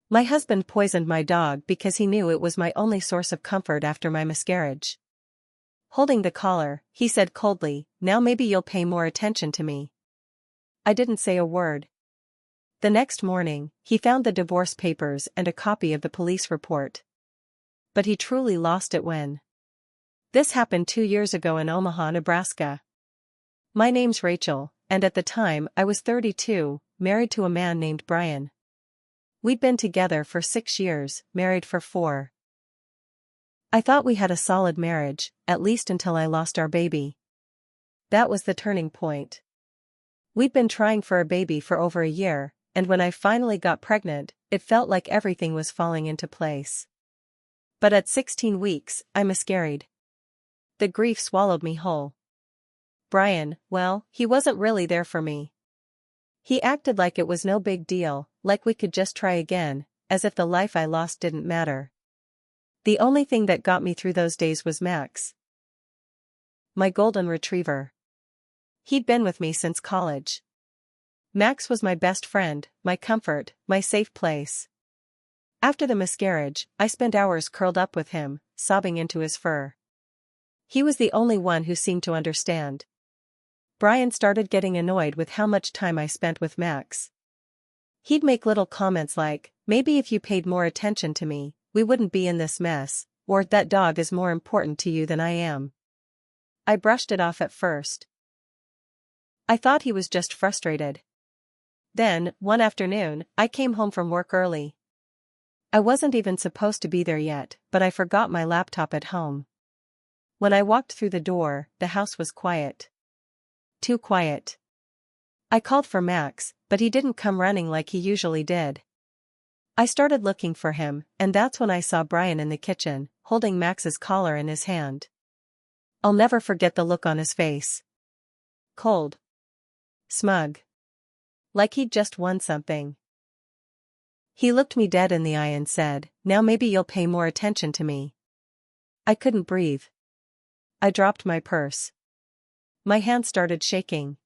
My husband poisoned my dog because he knew it was my only source of comfort after my miscarriage. Holding the collar, he said coldly, "Now maybe you'll pay more attention to me." I didn't say a word. The next morning, he found the divorce papers and a copy of the police report. But he truly lost it when. This happened 2 years ago in Omaha, Nebraska. My name's Rachel, and at the time I was 32, married to a man named Brian. We'd been together for 6 years, married for 4. I thought we had a solid marriage, at least until I lost our baby. That was the turning point. We'd been trying for a baby for over a year, and when I finally got pregnant, it felt like everything was falling into place. But at 16 weeks, I miscarried. The grief swallowed me whole. Brian, well, he wasn't really there for me. He acted like it was no big deal, like we could just try again, as if the life I lost didn't matter. The only thing that got me through those days was Max. My golden retriever. He'd been with me since college. Max was my best friend, my comfort, my safe place. After the miscarriage, I spent hours curled up with him, sobbing into his fur. He was the only one who seemed to understand. Brian started getting annoyed with how much time I spent with Max. He'd make little comments like, "Maybe if you paid more attention to me, we wouldn't be in this mess," or "That dog is more important to you than I am." I brushed it off at first. I thought he was just frustrated. Then, one afternoon, I came home from work early. I wasn't even supposed to be there yet, but I forgot my laptop at home. When I walked through the door, the house was quiet. Too quiet. I called for Max, but he didn't come running like he usually did. I started looking for him, and that's when I saw Brian in the kitchen, holding Max's collar in his hand. I'll never forget the look on his face. Cold. Smug. Like he'd just won something. He looked me dead in the eye and said, "Now maybe you'll pay more attention to me." I couldn't breathe. I dropped my purse. My hand started shaking.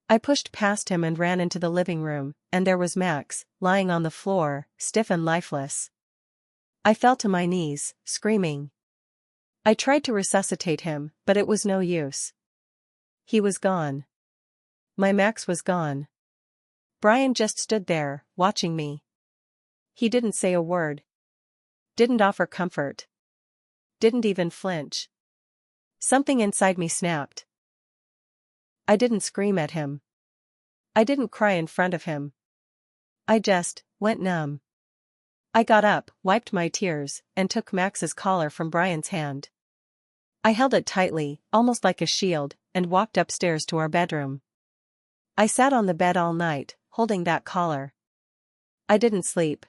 I pushed past him and ran into the living room, and there was Max, lying on the floor, stiff and lifeless. I fell to my knees, screaming. I tried to resuscitate him, but it was no use. He was gone. My Max was gone. Brian just stood there, watching me. He didn't say a word. Didn't offer comfort. Didn't even flinch. Something inside me snapped. I didn't scream at him. I didn't cry in front of him. I just went numb. I got up, wiped my tears, and took Max's collar from Brian's hand. I held it tightly, almost like a shield, and walked upstairs to our bedroom. I sat on the bed all night, holding that collar. I didn't sleep.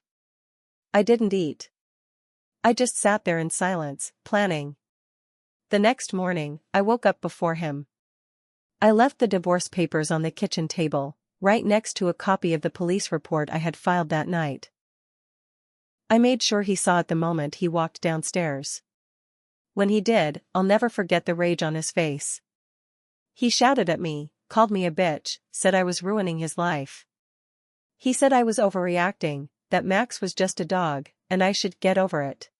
I didn't eat. I just sat there in silence, planning. The next morning, I woke up before him. I left the divorce papers on the kitchen table, right next to a copy of the police report I had filed that night. I made sure he saw it the moment he walked downstairs. When he did, I'll never forget the rage on his face. He shouted at me, called me a bitch, said I was ruining his life. He said I was overreacting, that Max was just a dog, and I should get over it.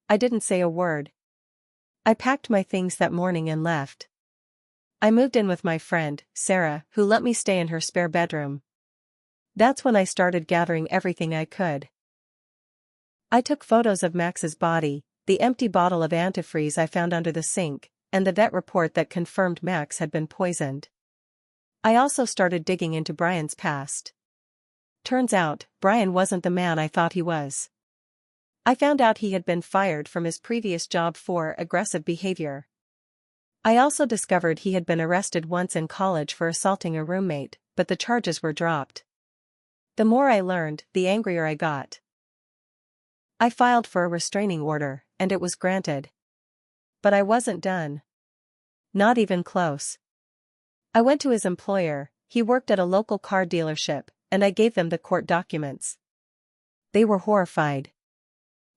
I didn't say a word. I packed my things that morning and left. I moved in with my friend, Sarah, who let me stay in her spare bedroom. That's when I started gathering everything I could. I took photos of Max's body, the empty bottle of antifreeze I found under the sink, and the vet report that confirmed Max had been poisoned. I also started digging into Brian's past. Turns out, Brian wasn't the man I thought he was. I found out he had been fired from his previous job for aggressive behavior. I also discovered he had been arrested once in college for assaulting a roommate, but the charges were dropped. The more I learned, the angrier I got. I filed for a restraining order, and it was granted. But I wasn't done. Not even close. I went to his employer, he worked at a local car dealership, and I gave them the court documents. They were horrified.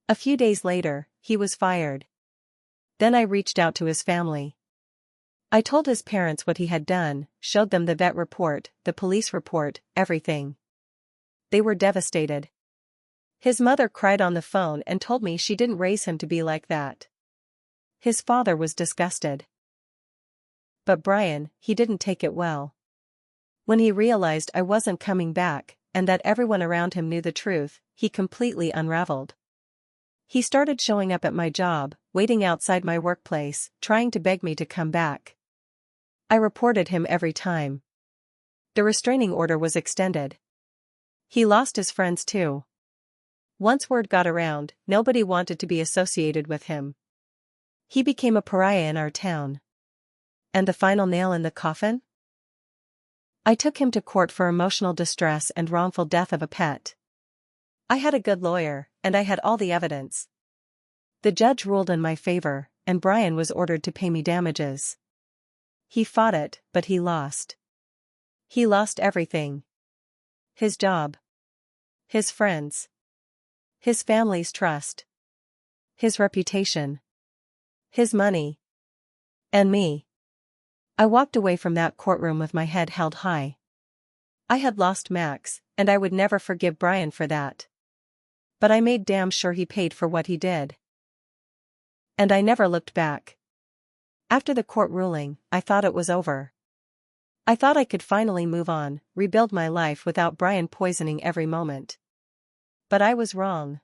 A few days later, he was fired. Then I reached out to his family. I told his parents what he had done, showed them the vet report, the police report, everything. They were devastated. His mother cried on the phone and told me she didn't raise him to be like that. His father was disgusted. But Brian, he didn't take it well. When he realized I wasn't coming back, and that everyone around him knew the truth, he completely unraveled. He started showing up at my job, waiting outside my workplace, trying to beg me to come back. I reported him every time. The restraining order was extended. He lost his friends too. Once word got around, nobody wanted to be associated with him. He became a pariah in our town. And the final nail in the coffin? I took him to court for emotional distress and wrongful death of a pet. I had a good lawyer, and I had all the evidence. The judge ruled in my favor, and Brian was ordered to pay me damages. He fought it, but he lost. He lost everything. His job. His friends. His family's trust. His reputation. His money. And me. I walked away from that courtroom with my head held high. I had lost Max, and I would never forgive Brian for that. But I made damn sure he paid for what he did. And I never looked back. After the court ruling, I thought it was over. I thought I could finally move on, rebuild my life without Brian poisoning every moment. But I was wrong.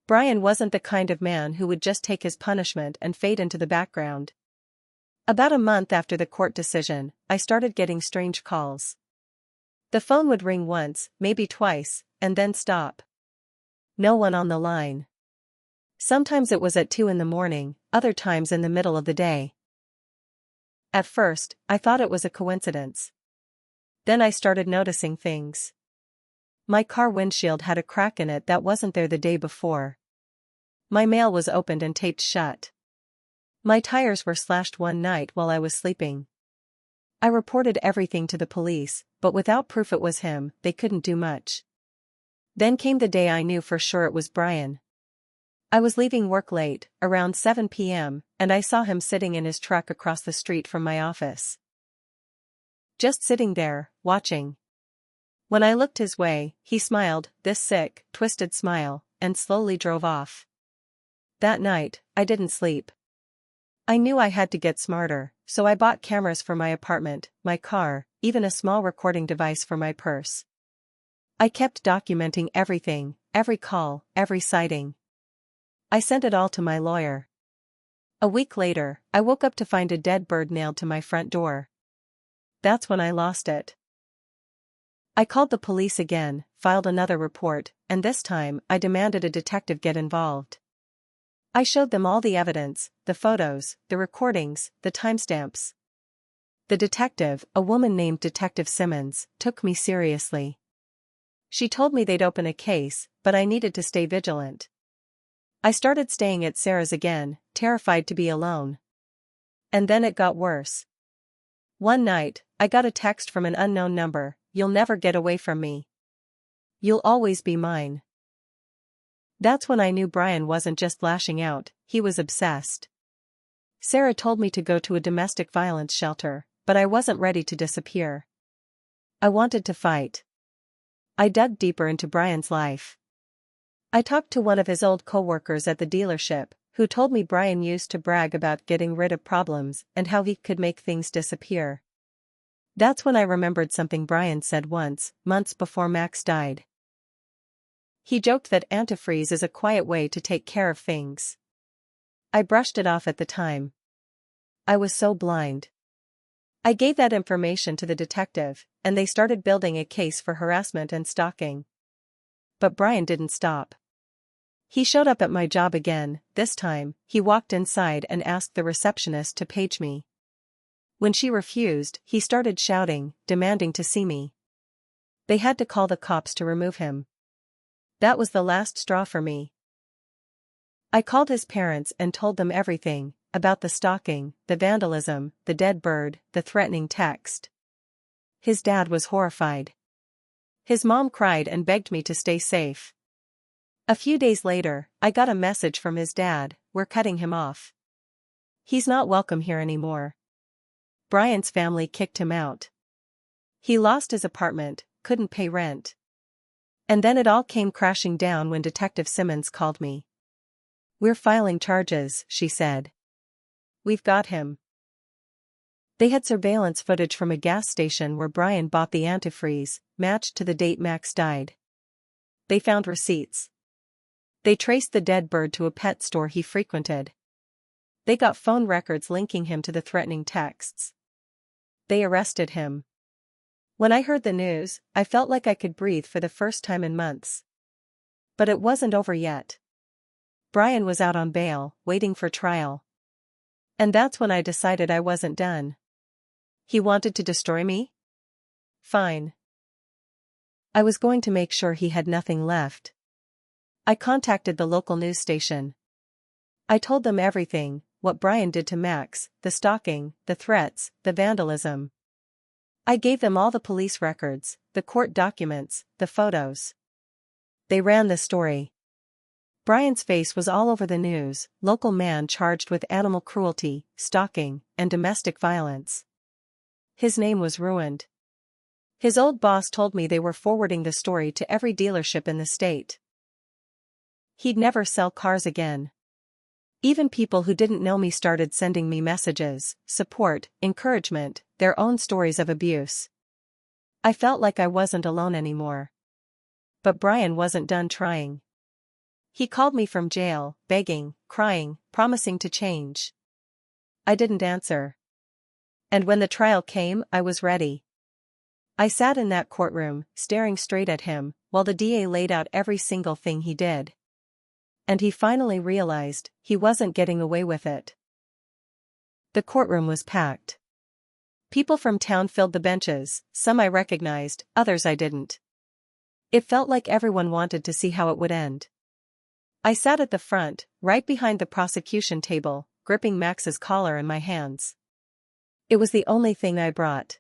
Brian wasn't the kind of man who would just take his punishment and fade into the background. About a month after the court decision, I started getting strange calls. The phone would ring once, maybe twice, and then stop. No one on the line. Sometimes it was at 2 a.m, other times in the middle of the day. At first, I thought it was a coincidence. Then I started noticing things. My car windshield had a crack in it that wasn't there the day before. My mail was opened and taped shut. My tires were slashed one night while I was sleeping. I reported everything to the police, but without proof it was him, they couldn't do much. Then came the day I knew for sure it was Brian. I was leaving work late, around 7 p.m., and I saw him sitting in his truck across the street from my office. Just sitting there, watching. When I looked his way, he smiled, this sick, twisted smile, and slowly drove off. That night, I didn't sleep. I knew I had to get smarter, so I bought cameras for my apartment, my car, even a small recording device for my purse. I kept documenting everything, every call, every sighting. I sent it all to my lawyer. A week later, I woke up to find a dead bird nailed to my front door. That's when I lost it. I called the police again, filed another report, and this time I demanded a detective get involved. I showed them all the evidence, the photos, the recordings, the timestamps. The detective, a woman named Detective Simmons, took me seriously. She told me they'd open a case, but I needed to stay vigilant. I started staying at Sarah's again, terrified to be alone. And then it got worse. One night, I got a text from an unknown number, "You'll never get away from me. You'll always be mine." That's when I knew Brian wasn't just lashing out, he was obsessed. Sarah told me to go to a domestic violence shelter, but I wasn't ready to disappear. I wanted to fight. I dug deeper into Brian's life. I talked to one of his old co-workers at the dealership, who told me Brian used to brag about getting rid of problems and how he could make things disappear. That's when I remembered something Brian said once, months before Max died. He joked that antifreeze is a quiet way to take care of things. I brushed it off at the time. I was so blind. I gave that information to the detective, and they started building a case for harassment and stalking. But Brian didn't stop. He showed up at my job again. This time, he walked inside and asked the receptionist to page me. When she refused, he started shouting, demanding to see me. They had to call the cops to remove him. That was the last straw for me. I called his parents and told them everything, about the stalking, the vandalism, the dead bird, the threatening text. His dad was horrified. His mom cried and begged me to stay safe. A few days later, I got a message from his dad, "We're cutting him off. He's not welcome here anymore." Brian's family kicked him out. He lost his apartment, couldn't pay rent. And then it all came crashing down when Detective Simmons called me. "We're filing charges," she said. "We've got him." They had surveillance footage from a gas station where Brian bought the antifreeze, matched to the date Max died. They found receipts. They traced the dead bird to a pet store he frequented. They got phone records linking him to the threatening texts. They arrested him. When I heard the news, I felt like I could breathe for the first time in months. But it wasn't over yet. Brian was out on bail, waiting for trial. And that's when I decided I wasn't done. He wanted to destroy me? Fine. I was going to make sure he had nothing left. I contacted the local news station. I told them everything, what Brian did to Max, the stalking, the threats, the vandalism. I gave them all the police records, the court documents, the photos. They ran the story. Brian's face was all over the news, local man charged with animal cruelty, stalking, and domestic violence. His name was ruined. His old boss told me they were forwarding the story to every dealership in the state. He'd never sell cars again. Even people who didn't know me started sending me messages, support, encouragement, their own stories of abuse. I felt like I wasn't alone anymore. But Brian wasn't done trying. He called me from jail, begging, crying, promising to change. I didn't answer. And when the trial came, I was ready. I sat in that courtroom, staring straight at him, while the DA laid out every single thing he did. And he finally realized he wasn't getting away with it. The courtroom was packed. People from town filled the benches, some I recognized, others I didn't. It felt like everyone wanted to see how it would end. I sat at the front, right behind the prosecution table, gripping Max's collar in my hands. It was the only thing I brought.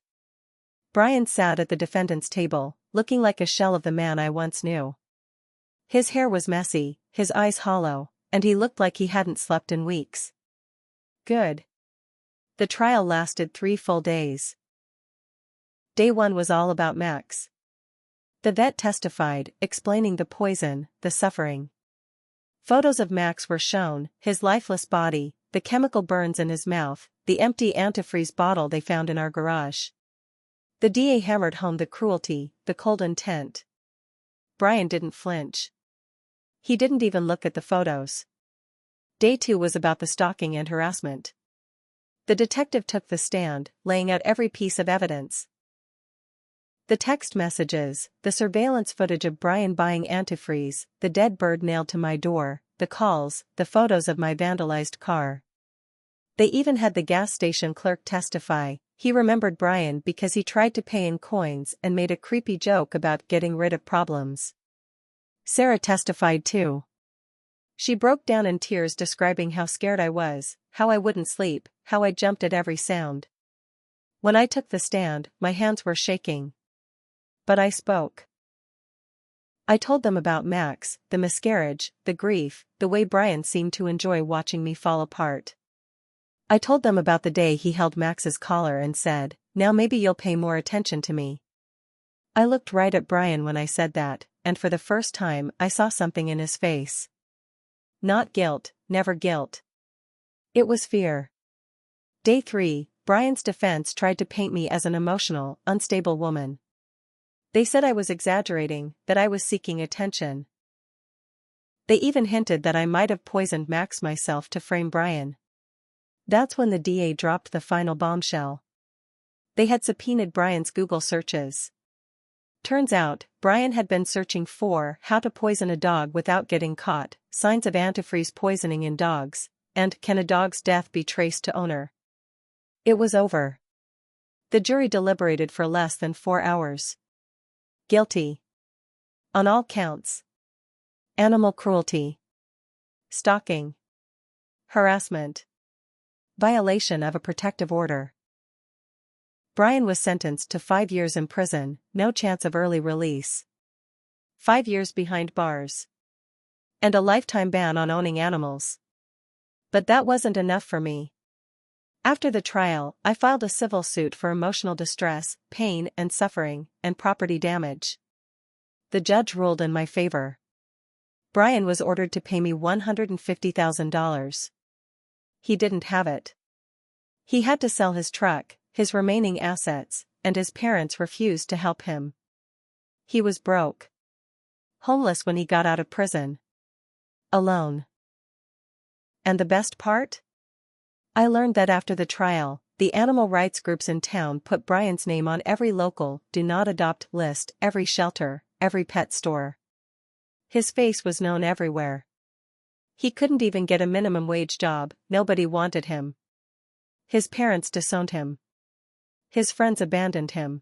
Brian sat at the defendant's table, looking like a shell of the man I once knew. His hair was messy, his eyes hollow, and he looked like he hadn't slept in weeks. Good. The trial lasted 3 full days. Day 1 was all about Max. The vet testified, explaining the poison, the suffering. Photos of Max were shown, his lifeless body, the chemical burns in his mouth, the empty antifreeze bottle they found in our garage. The DA hammered home the cruelty, the cold intent. Brian didn't flinch. He didn't even look at the photos. Day 2 was about the stalking and harassment. The detective took the stand, laying out every piece of evidence. The text messages, the surveillance footage of Brian buying antifreeze, the dead bird nailed to my door, the calls, the photos of my vandalized car. They even had the gas station clerk testify. He remembered Brian because he tried to pay in coins and made a creepy joke about getting rid of problems. Sarah testified too. She broke down in tears describing how scared I was, how I wouldn't sleep, how I jumped at every sound. When I took the stand, my hands were shaking. But I spoke. I told them about Max, the miscarriage, the grief, the way Brian seemed to enjoy watching me fall apart. I told them about the day he held Max's collar and said, "Now maybe you'll pay more attention to me." I looked right at Brian when I said that, and for the first time I saw something in his face. Not guilt, never guilt. It was fear. Day 3, Brian's defense tried to paint me as an emotional, unstable woman. They said I was exaggerating, that I was seeking attention. They even hinted that I might have poisoned Max myself to frame Brian. That's when the DA dropped the final bombshell. They had subpoenaed Brian's Google searches. Turns out, Brian had been searching for how to poison a dog without getting caught, signs of antifreeze poisoning in dogs, and can a dog's death be traced to owner. It was over. The jury deliberated for less than 4 hours. Guilty. On all counts. Animal cruelty. Stalking. Harassment. Violation of a protective order. Brian was sentenced to 5 years in prison, no chance of early release. 5 years behind bars. And a lifetime ban on owning animals. But that wasn't enough for me. After the trial, I filed a civil suit for emotional distress, pain and suffering, and property damage. the judge ruled in my favor. Brian was ordered to pay me $150,000. He didn't have it. He had to sell his truck, his remaining assets, and his parents refused to help him. He was broke. Homeless when he got out of prison. Alone. And the best part? I learned that after the trial, the animal rights groups in town put Brian's name on every local "do not adopt" list, every shelter, every pet store. His face was known everywhere. He couldn't even get a minimum wage job, nobody wanted him. His parents disowned him. His friends abandoned him.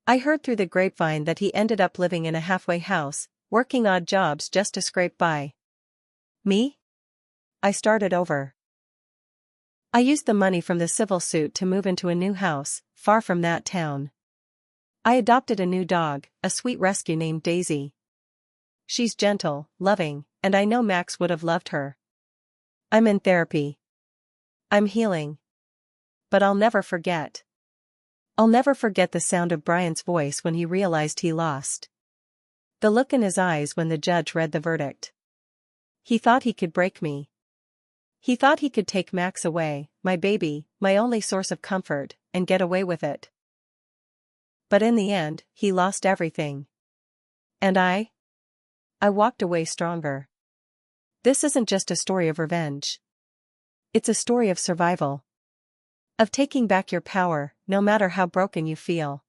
I heard through the grapevine that he ended up living in a halfway house, working odd jobs just to scrape by. Me? I started over. I used the money from the civil suit to move into a new house, far from that town. I adopted a new dog, a sweet rescue named Daisy. She's gentle, loving, and I know Max would have loved her. I'm in therapy. I'm healing. But I'll never forget. I'll never forget the sound of Brian's voice when he realized he lost. The look in his eyes when the judge read the verdict. He thought he could break me. He thought he could take Max away, my baby, my only source of comfort, and get away with it. But in the end, he lost everything. And I walked away stronger. This isn't just a story of revenge. It's a story of survival. Of taking back your power, no matter how broken you feel.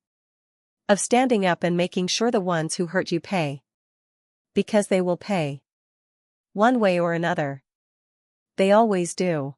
Of standing up and making sure the ones who hurt you pay. Because they will pay. One way or another. They always do.